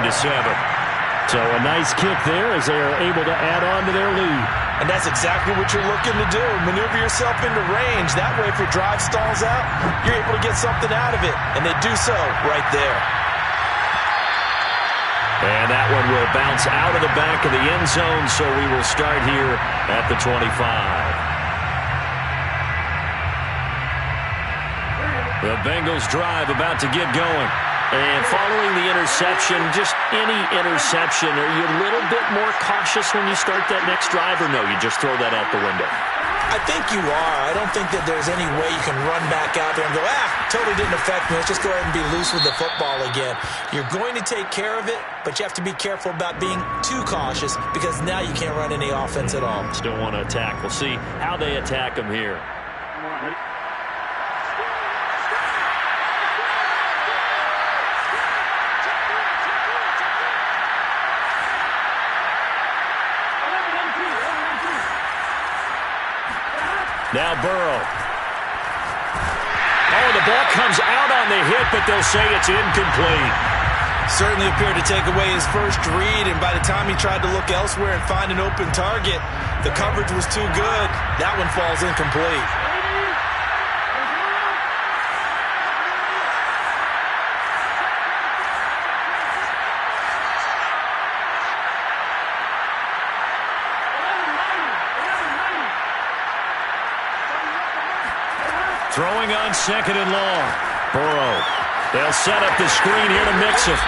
to 7. So a nice kick there as they are able to add on to their lead. And that's exactly what you're looking to do. Maneuver yourself into range. That way, if your drive stalls out, you're able to get something out of it. And they do so right there. And that one will bounce out of the back of the end zone, so we will start here at the 25. The Bengals drive about to get going. And following the interception, just any interception, are you a little bit more cautious when you start that next drive, or no, you just throw that out the window? I think you are. I don't think that there's any way you can run back out there and go, totally didn't affect me. Let's just go ahead and be loose with the football again. You're going to take care of it, but you have to be careful about being too cautious because now you can't run any offense at all. Still want to attack. We'll see how they attack them here. Now Burrow. Oh, the ball comes out on the hit, but they'll say it's incomplete. Certainly appeared to take away his first read, and by the time he tried to look elsewhere and find an open target, the coverage was too good. That one falls incomplete. Throwing on 2nd and long. Burrow. They'll set up the screen here to mix it.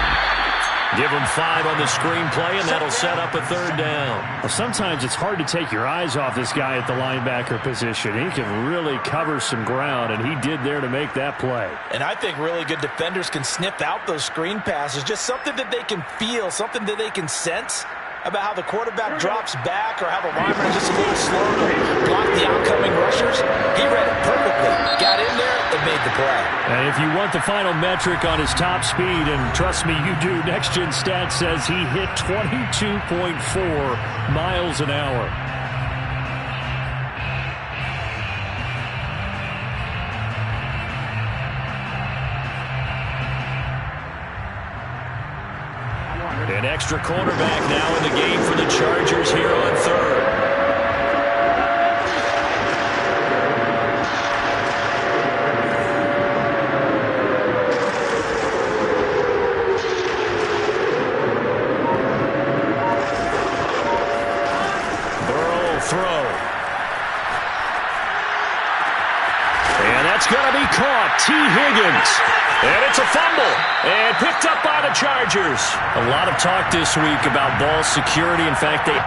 Give him 5 on the screen play, and that'll set up a 3rd down. Well, sometimes it's hard to take your eyes off this guy at the linebacker position. He can really cover some ground, and he did there to make that play. And I think really good defenders can sniff out those screen passes. Just something that they can feel, something that they can sense about how the quarterback drops back or how the lineman is just a little slow to block the outcoming rushers. He read it perfectly. Got in there and made the play. And if you want the final metric on his top speed, and trust me, you do, Next Gen Stats says he hit 22.4 miles an hour. An extra cornerback now in the game for the Chargers here on 3rd. Burrow will throw. And that's going to be caught. T. Higgins. And it's a fumble, and picked up by the Chargers. A lot of talk this week about ball security. In fact, they...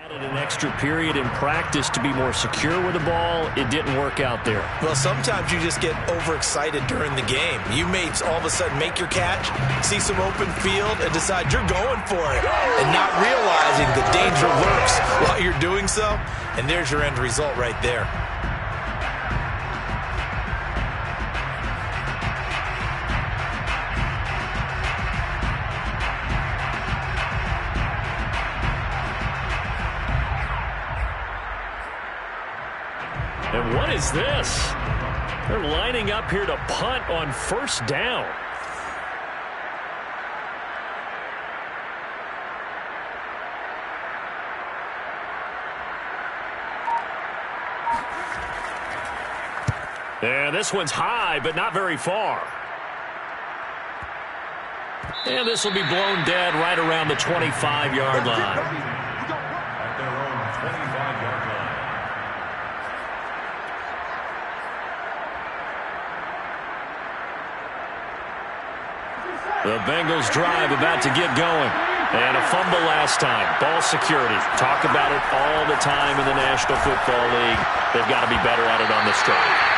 Added an extra period in practice to be more secure with the ball. It didn't work out there. Well, sometimes you just get overexcited during the game. You may all of a sudden make your catch, see some open field, and decide you're going for it, and not realizing the danger lurks while you're doing so. And there's your end result right there. And what is this? They're lining up here to punt on 1st down. And this one's high, but not very far. And this will be blown dead right around the 25-yard line. At their own 25-yard line. The Bengals drive about to get going. And a fumble last time. Ball security. Talk about it all the time in the National Football League. They've got to be better at it on this drive.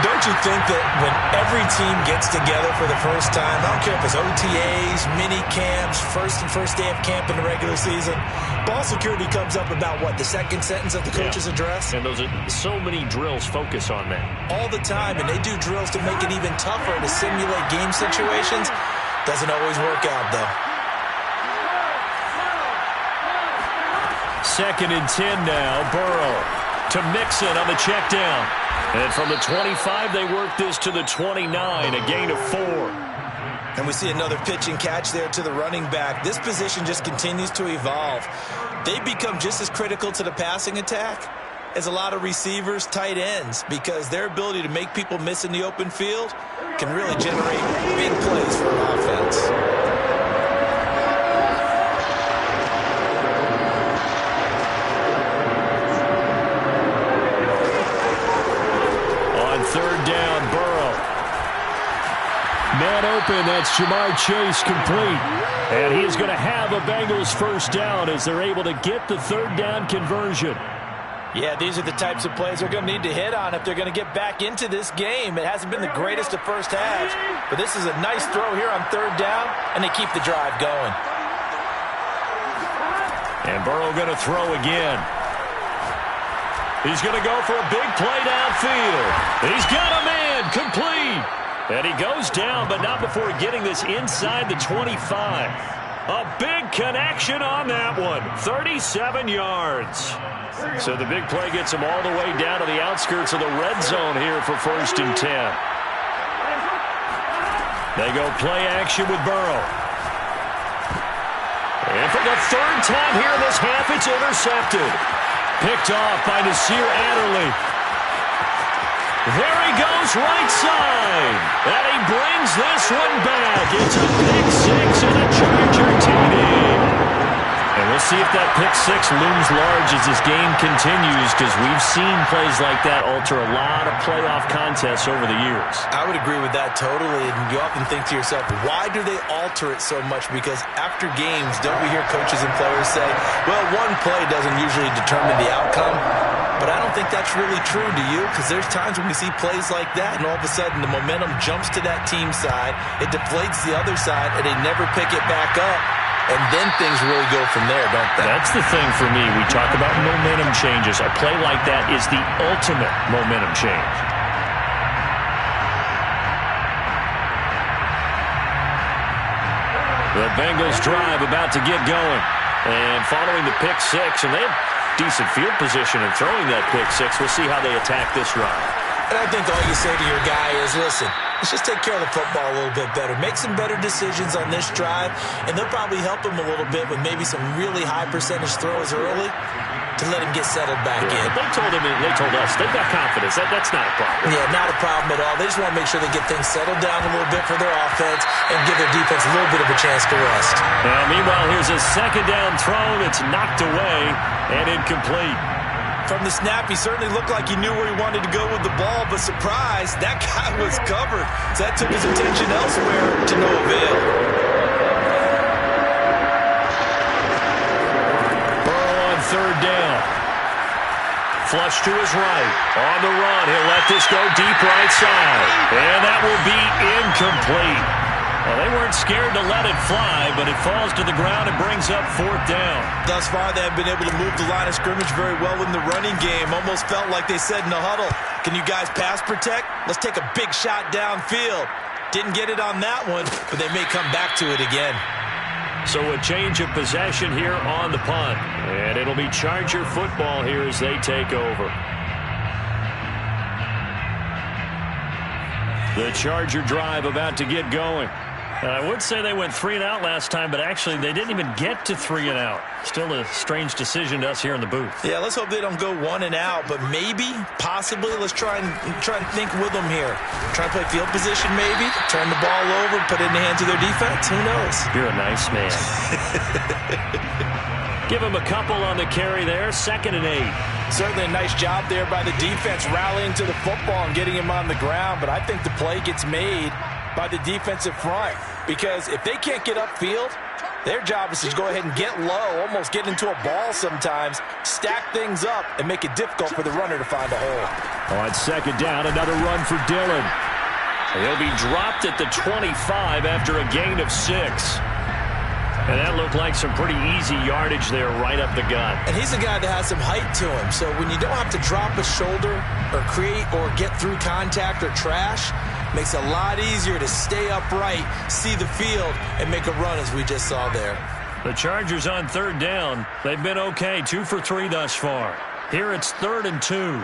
Don't you think that when every team gets together for the first time, I don't care if it's OTAs, mini camps, first day of camp in the regular season, ball security comes up about what, the second sentence of the coach's address? And those are so many drills focus on that. All the time, and they do drills to make it even tougher to simulate game situations. Doesn't always work out, though. 2nd and 10 now. Burrow to Mixon on the check down. And from the 25, they work this to the 29, a gain of 4. And we see another pitch and catch there to the running back. This position just continues to evolve. They become just as critical to the passing attack as a lot of receivers, tight ends, because their ability to make people miss in the open field can really generate big plays for an offense. Third down, Burrow. Man open, that's Jamar Chase complete. And he is going to have a Bengals first down as they're able to get the third down conversion. Yeah, these are the types of plays they're going to need to hit on if they're going to get back into this game. It hasn't been the greatest of first halves, but this is a nice throw here on third down, and they keep the drive going. And Burrow going to throw again. He's going to go for a big play downfield. He's got a man complete. And he goes down, but not before getting this inside the 25. A big connection on that one. 37 yards. So the big play gets him all the way down to the outskirts of the red zone here for 1st and 10. They go play action with Burrow. And for the third time here in this half, it's intercepted. Picked off by Nasir Adderley. There he goes, right side. And he brings this one back. It's a pick six and a Charger TD. And we'll see if that pick six looms large as this game continues, because we've seen plays like that alter a lot of playoff contests over the years. I would agree with that totally. And you often think to yourself, why do they alter it so much? Because after games, don't we hear coaches and players say, well, one play doesn't usually determine the outcome. But I don't think that's really true, do you? Because there's times when we see plays like that, and all of a sudden the momentum jumps to that team side, it deflates the other side, and they never pick it back up. And then things really go from there, don't they? That's the thing for me. We talk about momentum changes. A play like that is the ultimate momentum change. The Bengals drive about to get going. And following the pick six, and they have decent field position in throwing that pick six. We'll see how they attack this run. And I think all you say to your guy is, listen, let's just take care of the football a little bit better. Make some better decisions on this drive, and they'll probably help him a little bit with maybe some really high percentage throws early to let him get settled back in. They told us, they've got confidence. That's not a problem. Yeah, not a problem at all. They just want to make sure they get things settled down a little bit for their offense and give their defense a little bit of a chance to rest. Now, meanwhile, here's a second down throw that's knocked away and incomplete. From the snap, he certainly looked like he knew where he wanted to go with the ball, but surprise, that guy was covered. So that took his attention elsewhere to no avail. Burrow on third down. Flush to his right. On the run, he'll let this go deep right side. And that will be incomplete. Well, they weren't scared to let it fly, but it falls to the ground and brings up fourth down. Thus far, they have been able to move the line of scrimmage very well in the running game. Almost felt like they said in the huddle, can you guys pass protect? Let's take a big shot downfield. Didn't get it on that one, but they may come back to it again. So a change of possession here on the punt. And it'll be Charger football here as they take over. The Charger drive about to get going. And I would say they went 3 and out last time, but actually they didn't even get to 3 and out. Still a strange decision to us here in the booth. Yeah, let's hope they don't go 1 and out, but maybe, possibly, let's try and think with them here. Try and play field position maybe, turn the ball over, put it in the hands of their defense. Who knows? You're a nice man. Give him a couple on the carry there, 2nd and 8. Certainly a nice job there by the defense rallying to the football and getting him on the ground, but I think the play gets made by the defensive front, because if they can't get upfield, their job is to go ahead and get low, almost get into a ball sometimes, stack things up, and make it difficult for the runner to find a hole. On 2nd down, another run for Dillon. He'll be dropped at the 25 after a gain of 6. And that looked like some pretty easy yardage there right up the gut. And he's a guy that has some height to him, so when you don't have to drop a shoulder or create or get through contact or trash, makes it a lot easier to stay upright, see the field, and make a run as we just saw there. The Chargers on 3rd down. They've been okay, 2 for 3 thus far. Here it's 3rd and 2.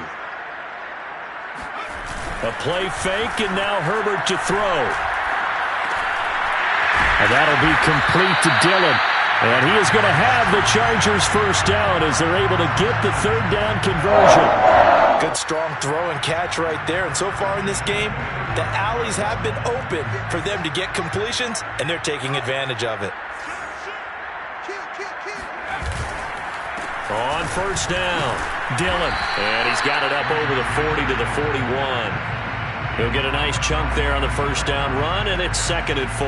A play fake, and now Herbert to throw. And that'll be complete to Dillon. And he is going to have the Chargers first down as they're able to get the 3rd down conversion. Good strong throw and catch right there. And so far in this game, the alleys have been open for them to get completions, and they're taking advantage of it. On 1st down, Dillon. And he's got it up over the 40 to the 41. He'll get a nice chunk there on the 1st down run, and it's 2nd and 4.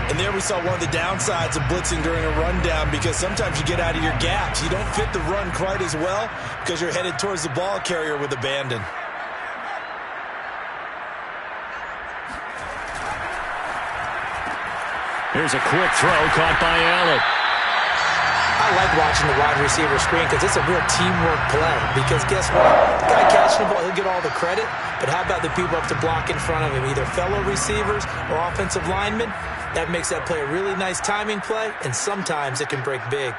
And there we saw one of the downsides of blitzing during a rundown, because sometimes you get out of your gaps. You don't fit the run quite as well because you're headed towards the ball carrier with abandon. Here's a quick throw caught by Allen. I like watching the wide receiver screen because it's a real teamwork play. Because guess what? The guy catching the ball, he'll get all the credit. But how about the people up to block in front of him, either fellow receivers or offensive linemen? That makes that play a really nice timing play, and sometimes it can break big.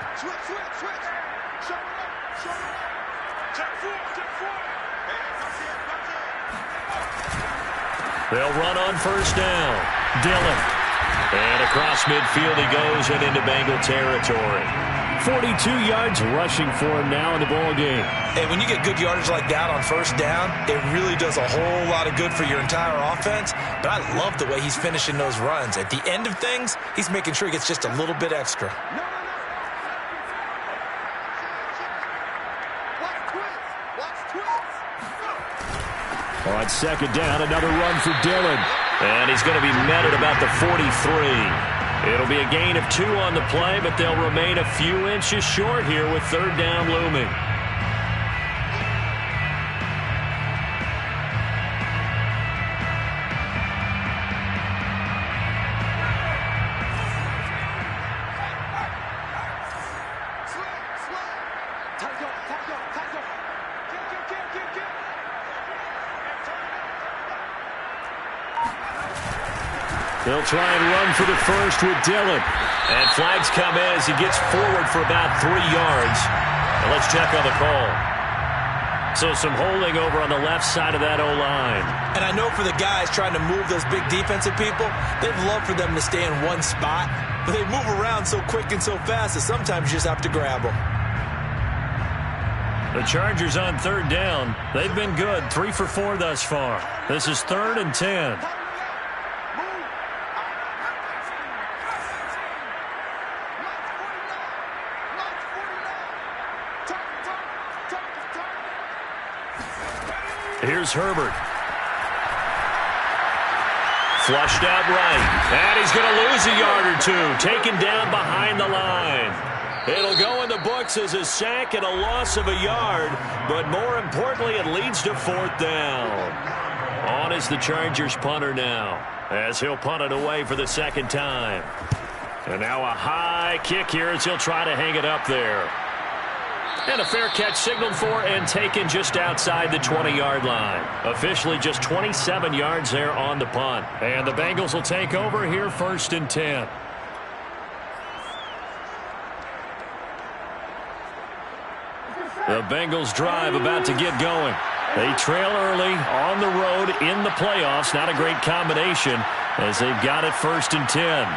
They'll run on 1st down. Dillon. And across midfield he goes and into Bengal territory. 42 yards rushing for him now in the ball game. And when you get good yardage like that on 1st down, it really does a whole lot of good for your entire offense. But I love the way he's finishing those runs. At the end of things, he's making sure he gets just a little bit extra. On 2nd down, another run for Dillon. And he's going to be met at about the 43. It'll be a gain of 2 on the play, but they'll remain a few inches short here with 3rd down looming. They'll try and run for the first with Dillon. And flags come in as he gets forward for about 3 yards. And let's check on the call. So some holding over on the left side of that O-line. And I know for the guys trying to move those big defensive people, they'd love for them to stay in one spot. But they move around so quick and so fast that sometimes you just have to grab them. The Chargers on 3rd down. They've been good, 3 for 4 thus far. This is 3rd and 10. Here's Herbert. Flushed out right. And he's going to lose a yard or 2. Taken down behind the line. It'll go in the books as a sack and a loss of a yard. But more importantly, it leads to 4th down. On is the Chargers punter now, as he'll punt it away for the 2nd time. And now a high kick here as he'll try to hang it up there. And a fair catch signaled for and taken just outside the 20-yard line. Officially just 27 yards there on the punt. And the Bengals will take over here 1st and 10. The Bengals drive about to get going. They trail early on the road in the playoffs. Not a great combination. as they've got it 1st and 10.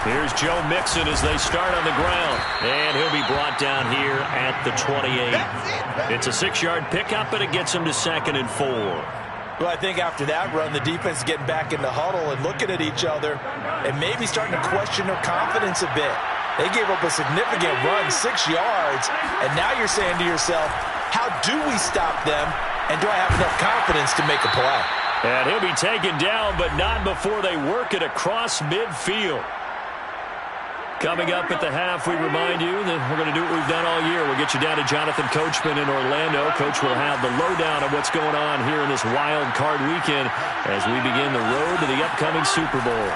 Here's Joe Mixon as they start on the ground. And he'll be brought down here at the 28. It's a 6-yard pickup, and it gets him to 2nd and 4. Well, I think after that run, the defense is getting back in the huddle and looking at each other and maybe starting to question their confidence a bit. They gave up a significant run, 6 yards, and now you're saying to yourself, how do we stop them, and do I have enough confidence to make a play? And he'll be taken down, but not before they work it across midfield. Coming up at the half, we remind you that we're going to do what we've done all year. We'll get you down to Jonathan Coachman in Orlando. Coach will have the lowdown of what's going on here in this wild card weekend as we begin the road to the upcoming Super Bowl.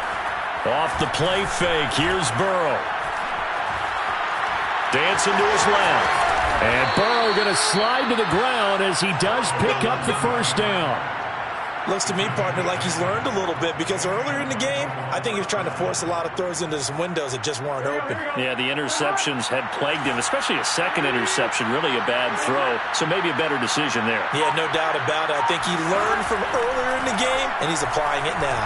Off the play fake, here's Burrow. Dancing to his left. And Burrow going to slide to the ground as he does pick up the 1st down. Looks to me, partner, like he's learned a little bit because earlier in the game, I think he was trying to force a lot of throws into some windows that just weren't open. Yeah, the interceptions had plagued him, especially a second interception, really a bad throw. So maybe a better decision there. Yeah, no doubt about it. I think he learned from earlier in the game, and he's applying it now.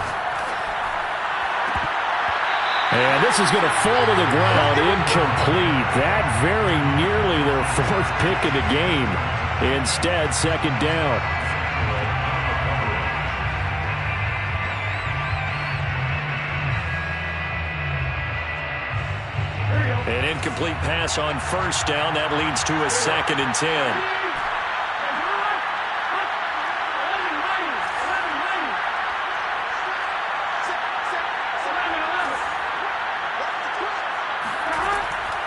And this is going to fall to the ground, incomplete. That very nearly their 4th pick of the game. Instead, 2nd down. An incomplete pass on 1st down. That leads to a 2nd and 10.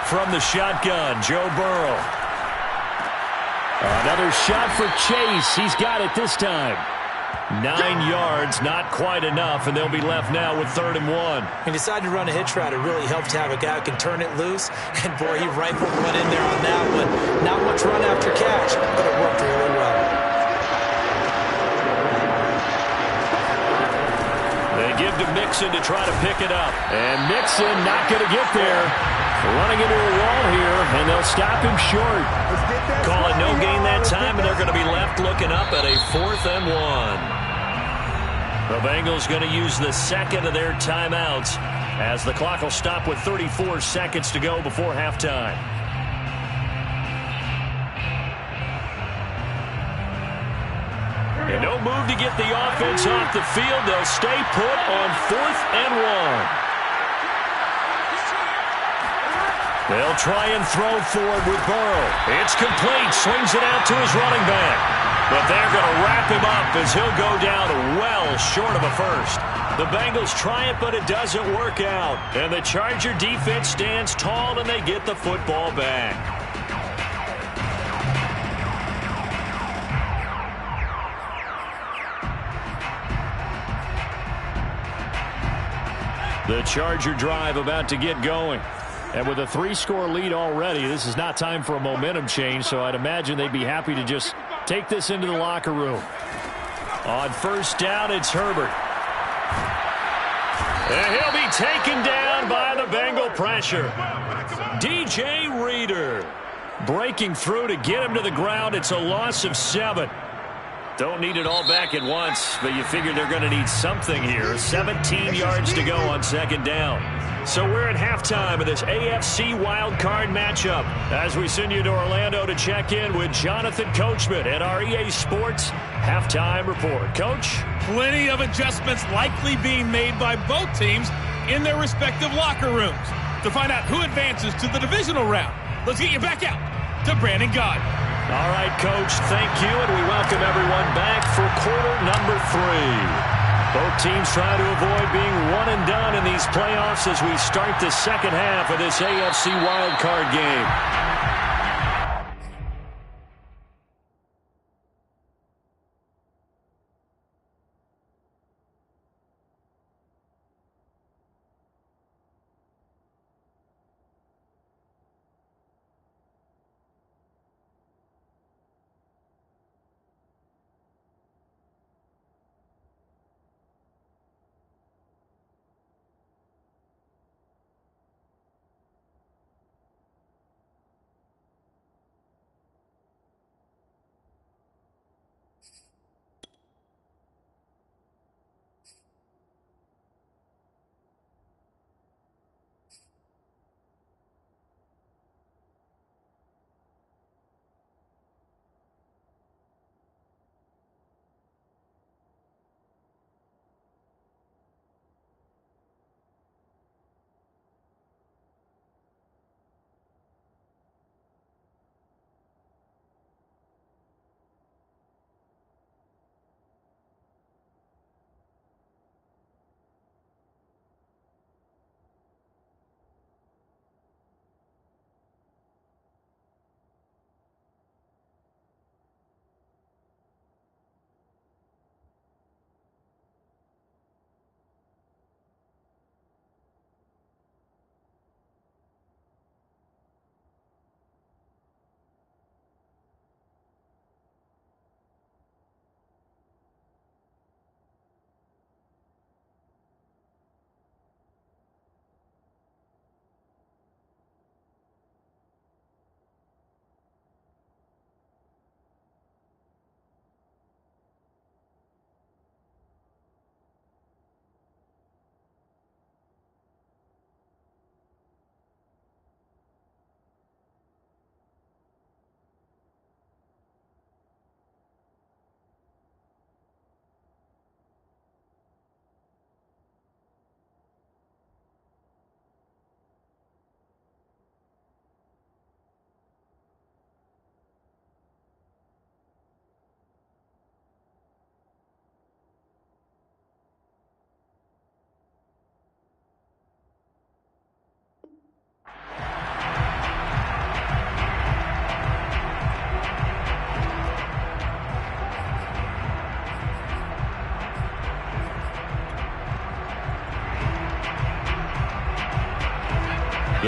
From the shotgun, Joe Burrow. Another shot for Chase. He's got it this time. 9 yards, not quite enough, and they'll be left now with 3rd and 1. He decided to run a hitch route. It really helped to have a guy who can turn it loose. And, boy, he rifled one in there on that one. Not much run after catch, but it worked really well. They give to Mixon to try to pick it up. And Mixon not going to get there. Running into a wall here, and they'll stop him short. Call it no gain that time, and they're going to be left looking up at a 4th and 1. The Bengals going to use the 2nd of their timeouts as the clock will stop with 34 seconds to go before halftime. And no move to get the offense off the field. They'll stay put on 4th and 1. They'll try and throw forward with Burrow. It's complete. Swings it out to his running back. But they're going to wrap him up as he'll go down well short of a 1st. The Bengals try it, but it doesn't work out. And the Charger defense stands tall, and they get the football back. The Charger drive about to get going. And with a 3-score lead already, this is not time for a momentum change, so I'd imagine they'd be happy to just take this into the locker room. On 1st down, it's Herbert. And he'll be taken down by the Bengal pressure. DJ Reader breaking through to get him to the ground. It's a loss of 7. Don't need it all back at once, but you figure they're going to need something here. 17 yards to go on 2nd down. So we're at halftime of this AFC wildcard matchup as we send you to Orlando to check in with Jonathan Coachman at our EA Sports Halftime Report. Coach? Plenty of adjustments likely being made by both teams in their respective locker rooms. To find out who advances to the divisional round, let's get you back out to Brandon Gaudin. All right, Coach, thank you, and we welcome everyone back for quarter number 3. Both teams try to avoid being one and done in these playoffs as we start the 2nd half of this AFC wildcard game.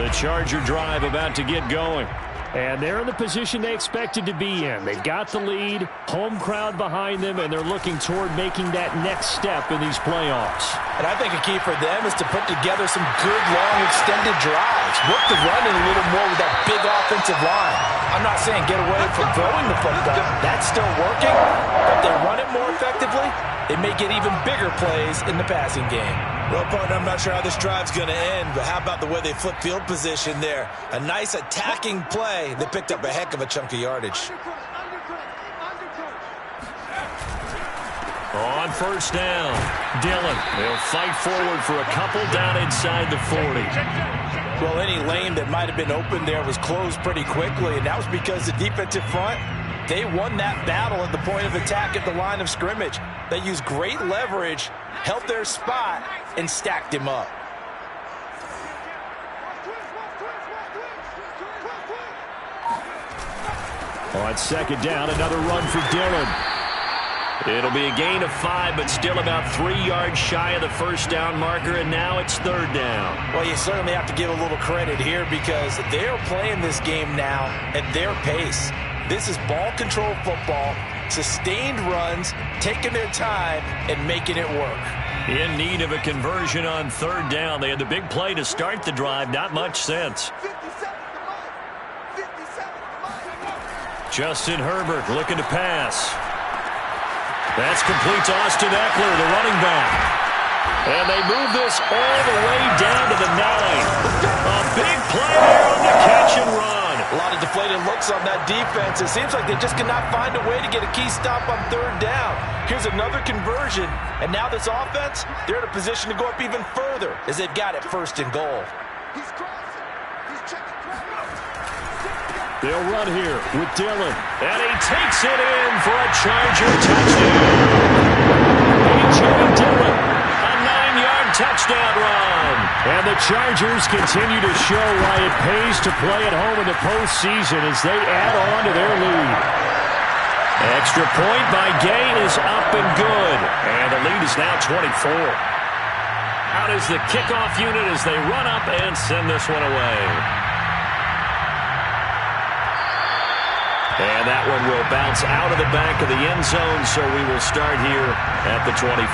The Charger drive about to get going. And they're in the position they expected to be in. They've got the lead, home crowd behind them, and they're looking toward making that next step in these playoffs. And I think a key for them is to put together some good, long, extended drives. Work the run in a little more with that big offensive line. I'm not saying get away from throwing the football. That's still working. But if they run it more effectively, they may get even bigger plays in the passing game. Well, partner, I'm not sure how this drive's going to end, but how about the way they flip field position there? A nice attacking play. They picked up a heck of a chunk of yardage. On first down, Dillon. They'll fight forward for a couple down inside the 40. Well, any lane that might have been open there was closed pretty quickly, and that was because the defensive front, they won that battle at the point of attack at the line of scrimmage. They used great leverage, held their spot, and stacked him up. On second down, another run for Dillon. It'll be a gain of 5, but still about 3 yards shy of the first down marker, and now it's third down. Well, you certainly have to give a little credit here because they're playing this game now at their pace. This is ball control football, sustained runs, taking their time, and making it work. In need of a conversion on third down. They had the big play to start the drive. Not much sense. Justin Herbert looking to pass. That's complete to Austin Eckler, the running back. And they move this all the way down to the 9. A big play there on the catch and run. A lot of deflated looks on that defense. It seems like they just cannot find a way to get a key stop on third down. Here's another conversion. And now this offense, they're in a position to go up even further as they've got it first and goal. They'll run here with Dillon. And he takes it in for a Charger touchdown. A.J. Dillon, a 9-yard touchdown run. And the Chargers continue to show why it pays to play at home in the postseason as they add on to their lead. Extra point by Gay is up and good. And the lead is now 24. Out is the kickoff unit as they run up and send this one away. And that one will bounce out of the back of the end zone, so we will start here at the 25.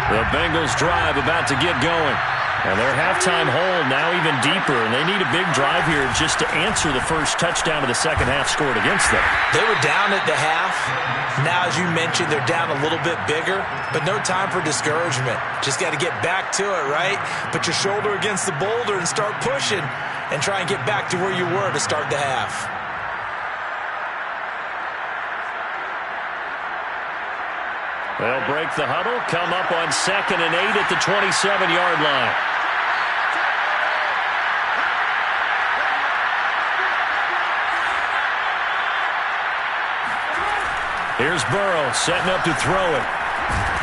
The Bengals drive about to get going. And their halftime hole now even deeper, and they need a big drive here just to answer the first touchdown of the second half scored against them. They were down at the half. Now, as you mentioned, they're down a little bit bigger, but no time for discouragement. Just got to get back to it, right? Put your shoulder against the boulder and start pushing and try and get back to where you were to start the half. They'll break the huddle, come up on 2nd and 8 at the 27-yard line. Here's Burrow setting up to throw it.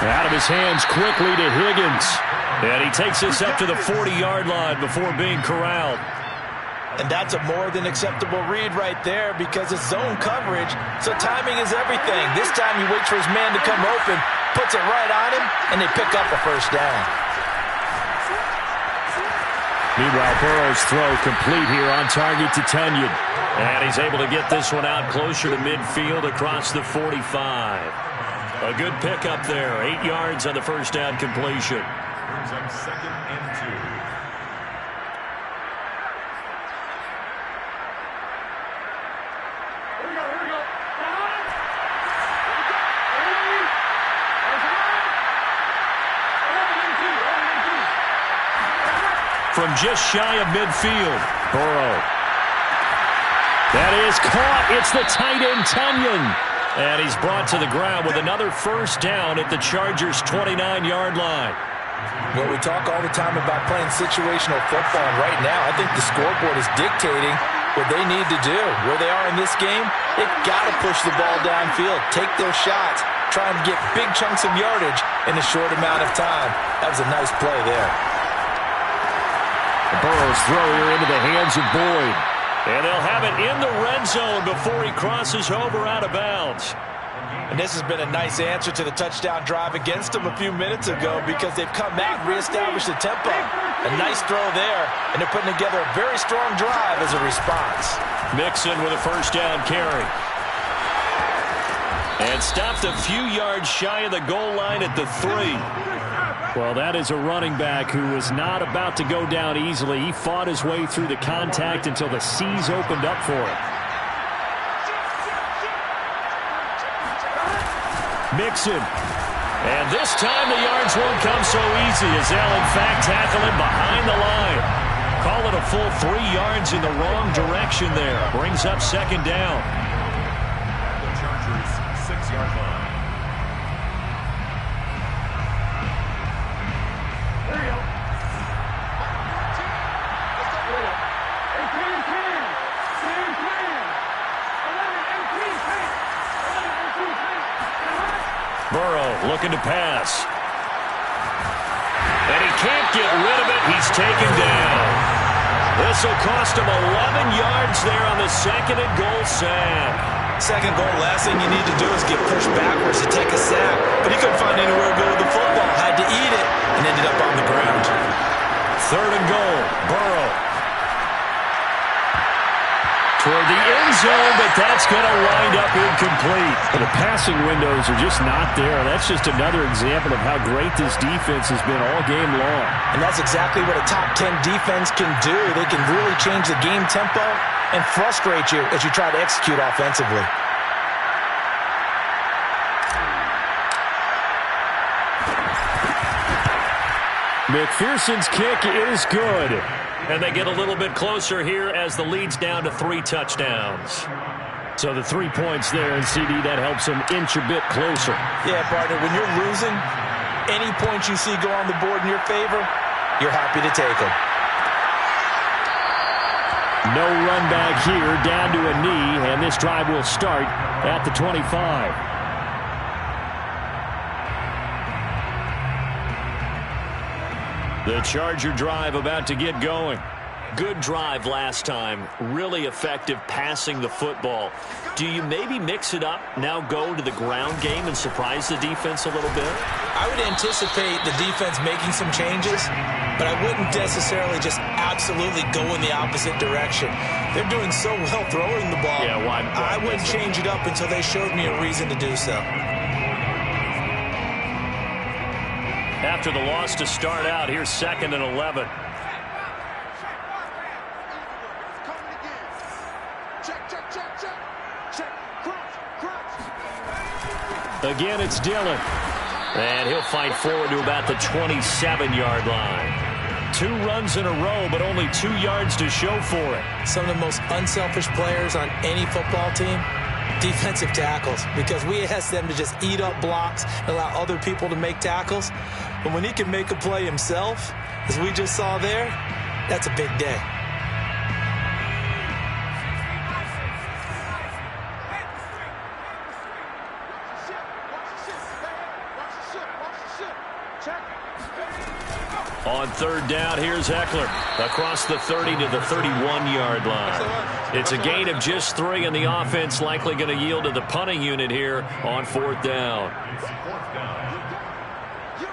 Out of his hands quickly to Higgins. And he takes this up to the 40-yard line before being corralled. And that's a more than acceptable read right there because it's zone coverage, so timing is everything. This time he waits for his man to come open, puts it right on him, and they pick up a first down. Meanwhile, Burrow's throw complete here on target to Tunyon. And he's able to get this one out closer to midfield across the 45. A good pickup there, 8 yards on the first down completion. Brings up 2nd and 2. From just shy of midfield, Burrow. That is caught. It's the tight end, Tunyon. And he's brought to the ground with another first down at the Chargers' 29-yard line. Well, we talk all the time about playing situational football, and right now I think the scoreboard is dictating what they need to do. Where they are in this game, they've got to push the ball downfield, take their shots, try and get big chunks of yardage in a short amount of time. That was a nice play there. Burrow's throw here into the hands of Boyd. And they'll have it in the red zone before he crosses over out of bounds. And this has been a nice answer to the touchdown drive against them a few minutes ago because they've come back and reestablished the tempo. A nice throw there, and they're putting together a very strong drive as a response. Mixon with a first down carry. And stopped a few yards shy of the goal line at the 3. Well, that is a running back who was not about to go down easily. He fought his way through the contact until the seas opened up for him. Mixon. And this time the yards won't come so easy as they'll in fact tackle him behind the line. Call it a full 3 yards in the wrong direction there. Brings up second down. The Chargers 6-yard line. There you go. Burrow looking to pass. And he can't get rid of it. He's taken down. This will cost him 11 yards there on the second and goal sack. Second goal, last thing you need to do is get pushed backwards to take a sack. But he couldn't find anywhere to go with the football. Had to eat it and ended up on the ground. Third and goal. Burrow. Toward the end zone, but that's going to wind up incomplete. The passing windows are just not there. That's just another example of how great this defense has been all game long. And that's exactly what a top 10 defense can do. They can really change the game tempo and frustrate you as you try to execute offensively. McPherson's kick is good. And they get a little bit closer here as the lead's down to 3 touchdowns. So the 3 points there, and CD, that helps them inch a bit closer. Yeah, partner, when you're losing, any points you see go on the board in your favor, you're happy to take them. No run back here, down to a knee, and this drive will start at the 25. The Charger drive about to get going. Good drive last time. Really effective passing the football. Do you maybe mix it up, now go to the ground game and surprise the defense a little bit? I would anticipate the defense making some changes, but I wouldn't necessarily just absolutely go in the opposite direction. They're doing so well throwing the ball. Yeah, why I wouldn't change it up until they showed me a reason to do so. After the loss to start out, here's 2nd and 11. Again, it's Dillon. And he'll fight forward to about the 27-yard line. 2 runs in a row, but only 2 yards to show for it. Some of the most unselfish players on any football team, defensive tackles, because we ask them to just eat up blocks and allow other people to make tackles. But when he can make a play himself, as we just saw there, that's a big day. On 3rd down, here's Eckler across the 30 to the 31-yard line. It's a gain of just 3, and the offense likely going to yield to the punting unit here on 4th down.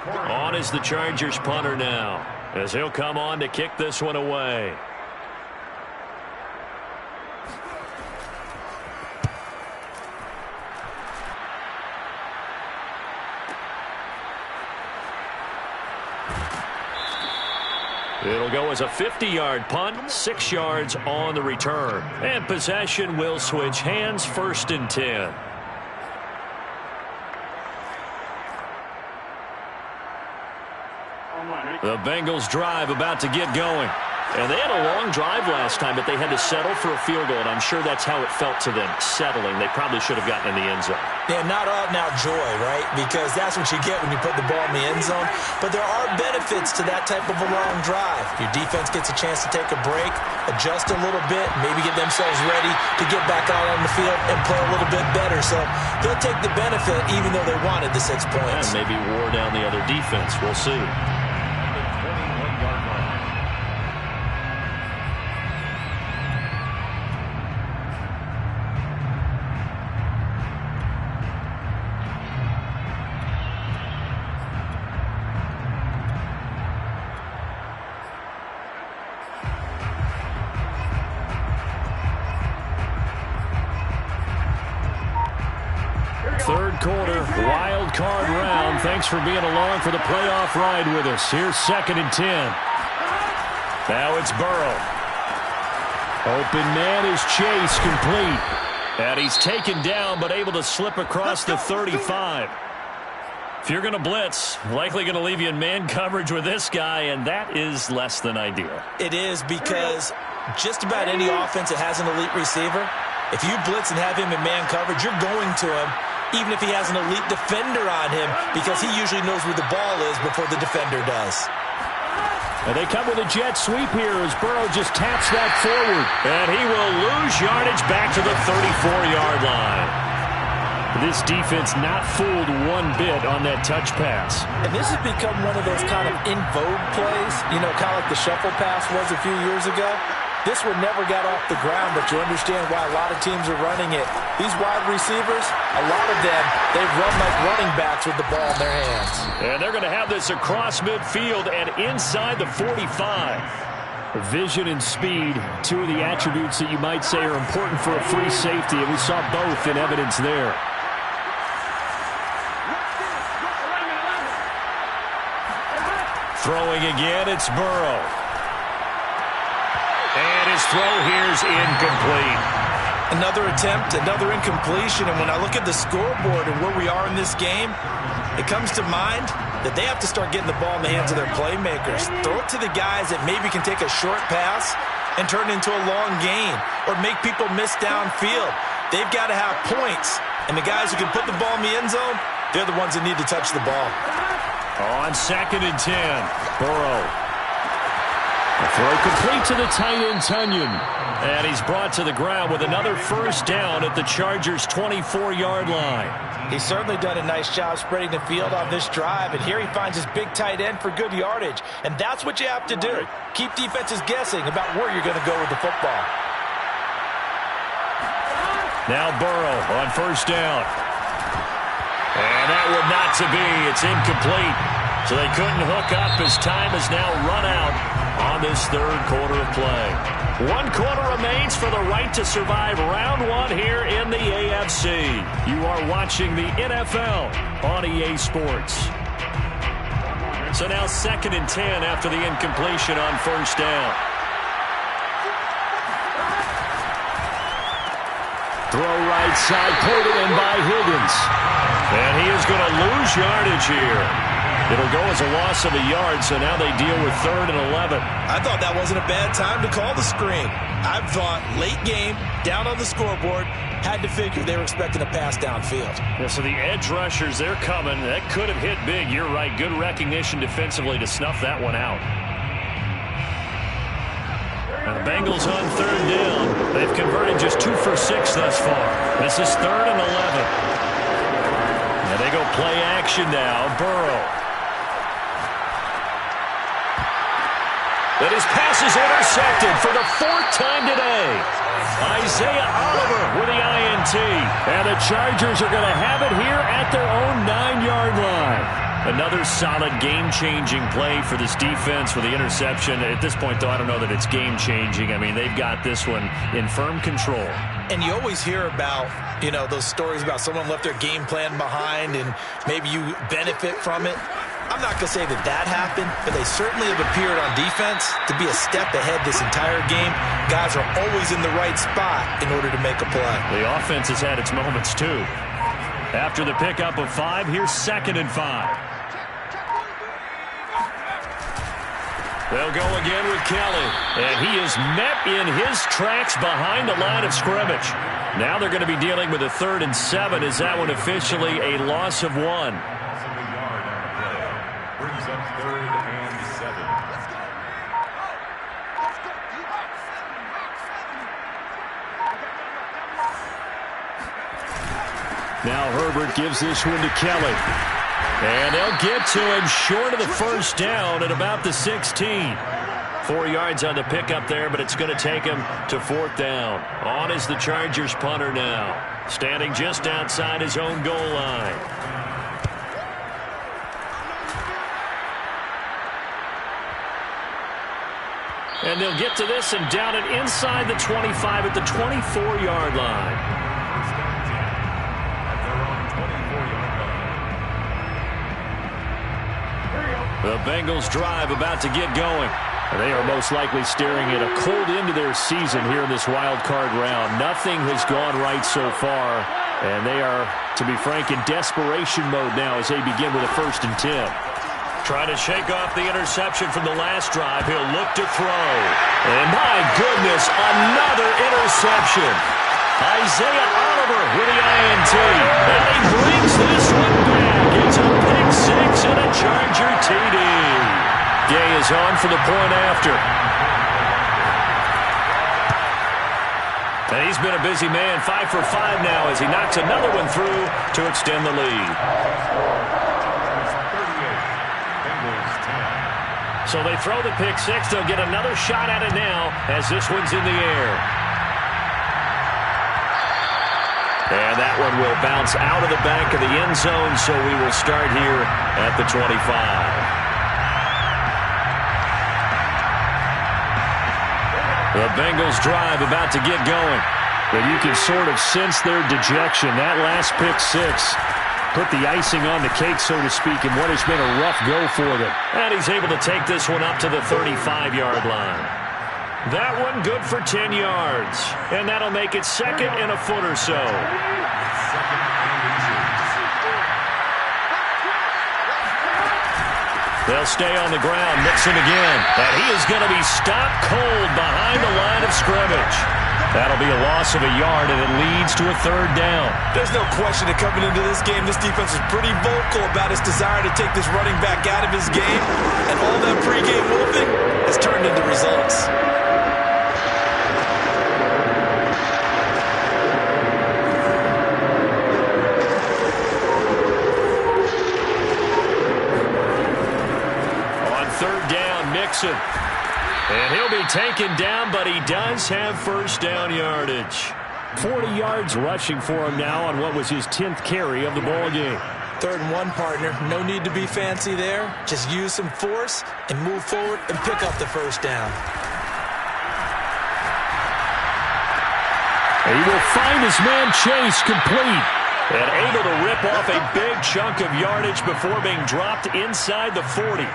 On is the Chargers punter now, as he'll come on to kick this one away. It'll go as a 50-yard punt, 6 yards on the return. And possession will switch hands, 1st and 10. The Bengals drive about to get going. And they had a long drive last time, but they had to settle for a field goal, and I'm sure that's how it felt to them, settling. They probably should have gotten in the end zone. Yeah, not out-and-out joy, right? Because that's what you get when you put the ball in the end zone. But there are benefits to that type of a long drive. Your defense gets a chance to take a break, adjust a little bit, maybe get themselves ready to get back out on the field and play a little bit better. So they'll take the benefit even though they wanted the 6 points. And maybe wore down the other defense. We'll see. Third quarter, wild card round. Thanks for being along for the playoff ride with us. Here's 2nd and 10. Now it's Burrow. Open man is Chase, complete. And he's taken down but able to slip across the 35. If you're going to blitz, likely going to leave you in man coverage with this guy, and that is less than ideal. It is, because just about any offense that has an elite receiver, if you blitz and have him in man coverage, you're going to him, even if he has an elite defender on him, because he usually knows where the ball is before the defender does. And they come with a jet sweep here as Burrow just taps that forward. And he will lose yardage back to the 34-yard line. This defense not fooled one bit on that touch pass. And this has become one of those kind of in vogue plays, you know, kind of like the shuffle pass was a few years ago. This one never got off the ground, but you understand why a lot of teams are running it. These wide receivers, a lot of them, they've run like running backs with the ball in their hands. And they're going to have this across midfield and inside the 45. Vision and speed, two of the attributes that you might say are important for a free safety, and we saw both in evidence there. Throwing again, it's Burrow. And his throw here's incomplete. Another attempt, another incompletion, and when I look at the scoreboard and where we are in this game, it comes to mind that they have to start getting the ball in the hands of their playmakers. Throw it to the guys that maybe can take a short pass and turn it into a long gain or make people miss downfield. They've got to have points, and the guys who can put the ball in the end zone, they're the ones that need to touch the ball. On 2nd and 10, Burrow. A throw complete to the tight end, Tunyon. And he's brought to the ground with another first down at the Chargers' 24-yard line. He's certainly done a nice job spreading the field on this drive, and here he finds his big tight end for good yardage. And that's what you have to do. Keep defenses guessing about where you're going to go with the football. Now Burrow on first down. And that one not to be. It's incomplete. So they couldn't hook up as time has now run out on this third quarter of play. 1 quarter remains for the right to survive round 1 here in the AFC. You are watching the NFL on EA Sports. So now 2nd and 10 after the incompletion on first down. Throw right side, pulled in by Higgins. And he is going to lose yardage here. It'll go as a loss of a yard, so now they deal with 3rd and 11. I thought that wasn't a bad time to call the screen. I thought late game, down on the scoreboard, had to figure they were expecting a pass downfield. Yeah, so the edge rushers, they're coming. That could have hit big. You're right. Good recognition defensively to snuff that one out. Now the Bengals on 3rd down. They've converted just 2 for 6 thus far. This is 3rd and 11. And they go play action now. Burrow. But his pass is intercepted for the 4th time today. Isaiah Oliver with the INT. And the Chargers are going to have it here at their own 9-yard line. Another solid game-changing play for this defense with the interception. At this point, though, I don't know that it's game-changing. I mean, they've got this one in firm control. And you always hear about, you know, those stories about someone left their game plan behind and maybe you benefit from it. I'm not going to say that that happened, but they certainly have appeared on defense to be a step ahead this entire game. Guys are always in the right spot in order to make a play. The offense has had its moments, too. After the pickup of 5, here's 2nd and 5. They'll go again with Kelly, and he is met in his tracks behind the line of scrimmage. Now they're going to be dealing with a 3rd and 7. Is that one officially a loss of 1? Brings up 3rd and 7. Now Herbert gives this one to Kelly. And they'll get to him short of the first down at about the 16. 4 yards on the pickup there, but it's going to take him to 4th down. On is the Chargers punter now, standing just outside his own goal line. And they'll get to this and down it inside the 25 at the 24-yard line. At their own 24. The Bengals drive about to get going. They are most likely staring at a cold end to their season here in this wild card round. Nothing has gone right so far, and they are, to be frank, in desperation mode now as they begin with a 1st and 10. Trying to shake off the interception from the last drive. He'll look to throw. And my goodness, another interception. Isaiah Oliver with the INT. And he brings this one back. It's a pick 6 and a Charger TD. Gay is on for the point after. And he's been a busy man, 5 for 5 now as he knocks another one through to extend the lead. So they throw the pick 6. They'll get another shot at it now as this one's in the air. And that one will bounce out of the back of the end zone, so we will start here at the 25. The Bengals drive about to get going. But you can sort of sense their dejection. That last pick 6 put the icing on the cake, so to speak, in what has been a rough go for them. And he's able to take this one up to the 35-yard line. That one good for 10 yards. And that'll make it 2nd and a foot or so. They'll stay on the ground, Mixon again. And he is going to be stopped cold behind the line of scrimmage. That'll be a loss of a yard, and it leads to a 3rd down. There's no question that coming into this game, this defense is pretty vocal about its desire to take this running back out of his game. And all that pregame wolfing has turned into results. And he'll be taken down, but he does have 1st down yardage. 40 yards rushing for him now on what was his 10th carry of the ball game. 3rd and 1, partner. No need to be fancy there. Just use some force and move forward and pick up the 1st down. He will find his man Chase complete. And able to rip off a big chunk of yardage before being dropped inside the 40.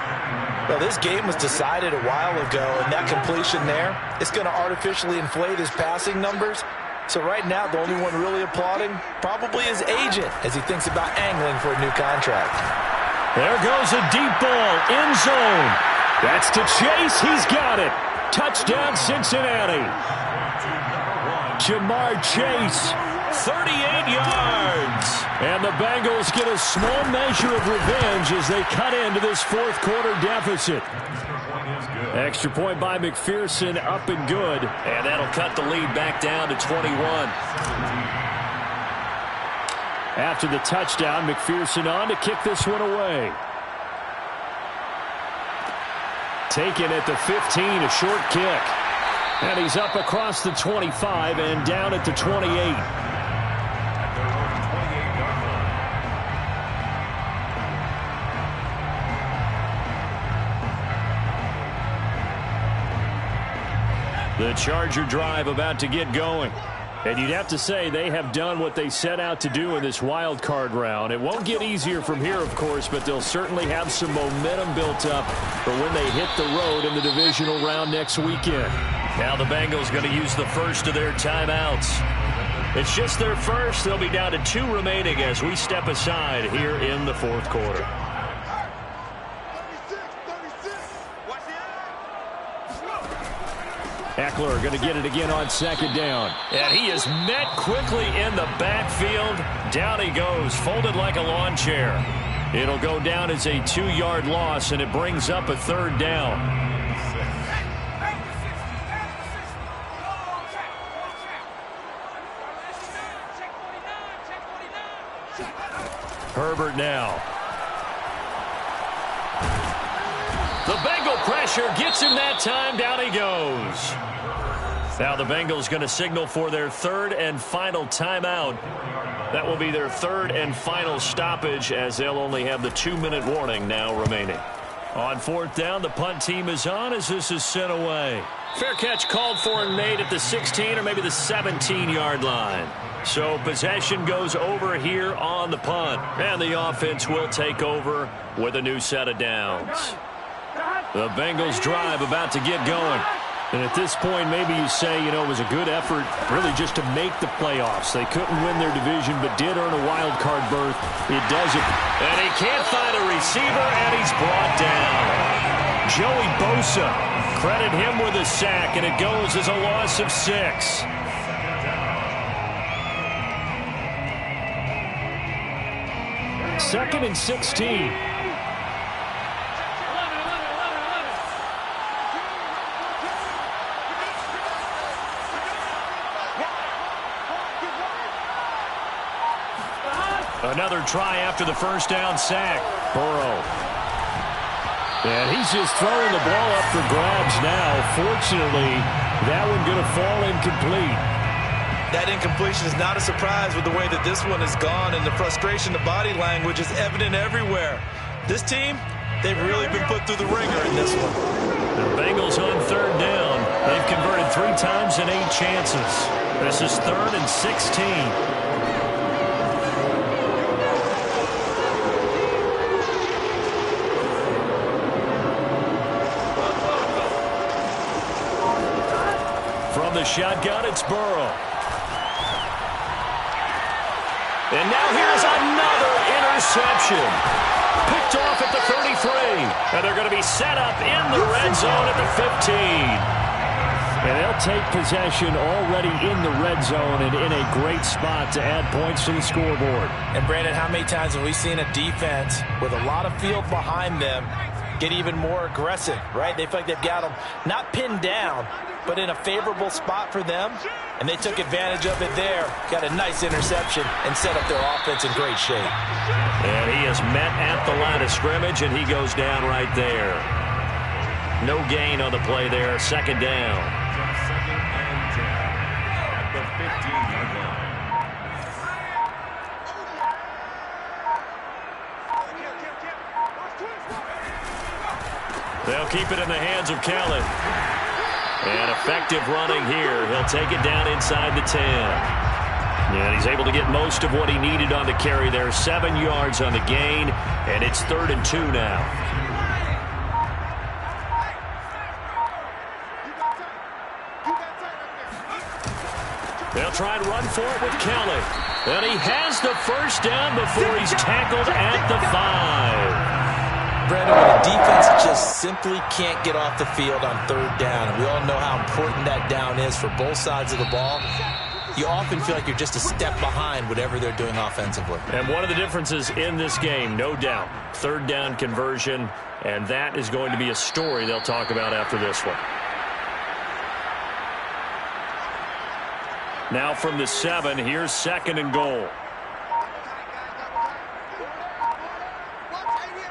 Well, this game was decided a while ago, and that completion there, it's going to artificially inflate his passing numbers. So right now, the only one really applauding probably his agent as he thinks about angling for a new contract. There goes a deep ball, end zone. That's to Chase. He's got it. Touchdown, Cincinnati. Jamar Chase, 38 yards. And the Bengals get a small measure of revenge as they cut into this 4th quarter deficit. Extra point by McPherson, up and good. And that'll cut the lead back down to 21. After the touchdown, McPherson on to kick this one away. Taken at the 15, a short kick. And he's up across the 25 and down at the 28. The Charger drive about to get going. And you'd have to say they have done what they set out to do in this wild card round. It won't get easier from here, of course, but they'll certainly have some momentum built up for when they hit the road in the divisional round next weekend. Now the Bengals going to use the first of their timeouts. It's just their first. They'll be down to 2 remaining as we step aside here in the 4th quarter. Eckler going to get it again on 2nd down. And he is met quickly in the backfield. Down he goes, folded like a lawn chair. It'll go down as a 2-yard loss, and it brings up a 3rd down. Herbert now. The Bengal pressure gets him that time. Down he goes. Now the Bengals going to signal for their 3rd and final timeout. That will be their 3rd and final stoppage as they'll only have the 2-minute warning now remaining. On fourth down, the punt team is on as this is sent away. Fair catch called for and made at the 16 or maybe the 17-yard line. So possession goes over here on the punt. And the offense will take over with a new set of downs. The Bengals drive about to get going. And at this point, maybe you say, it was a good effort really just to make the playoffs. They couldn't win their division but did earn a wild card berth. It does it. And he can't find a receiver, and he's brought down. Joey Bosa, credit him with a sack, and it goes as a loss of 6. Second and 16. Another try after the first down sack. Burrow. And he's just throwing the ball up for grabs now. Fortunately, that one going to fall incomplete. That incompletion is not a surprise with the way that this one has gone, and the frustration, the body language is evident everywhere. This team, they've really been put through the ringer in this one. The Bengals on third down. They've converted 3 times in 8 chances. This is 3rd and 16. The shotgun, it's Burrow. And now here's another interception. Picked off at the 33. And they're going to be set up in the red zone at the 15. And they'll take possession already in the red zone and in a great spot to add points to the scoreboard. And Brandon, how many times have we seen a defense with a lot of field behind them get even more aggressive, right? They feel like they've got them not pinned down, but in a favorable spot for them, and they took advantage of it there. Got a nice interception and set up their offense in great shape. And he is met at the line of scrimmage, and he goes down right there. No gain on the play there. Second down. Second and 10 at the 15-yard line. They'll keep it in the hands of Kellen. And effective running here. He'll take it down inside the 10. And he's able to get most of what he needed on the carry there. 7 yards on the gain, and it's 3rd and 2 now. They'll try and run for it with Kelly. And he has the first down before he's tackled at the 5. Brandon, when a defense just simply can't get off the field on third down, and we all know how important that down is for both sides of the ball, you often feel like you're just a step behind whatever they're doing offensively. And one of the differences in this game, no doubt, third down conversion, and that is going to be a story they'll talk about after this one. Now from the 7, here's 2nd and goal. Watch 88.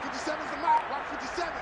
57's the mark. Watch 57.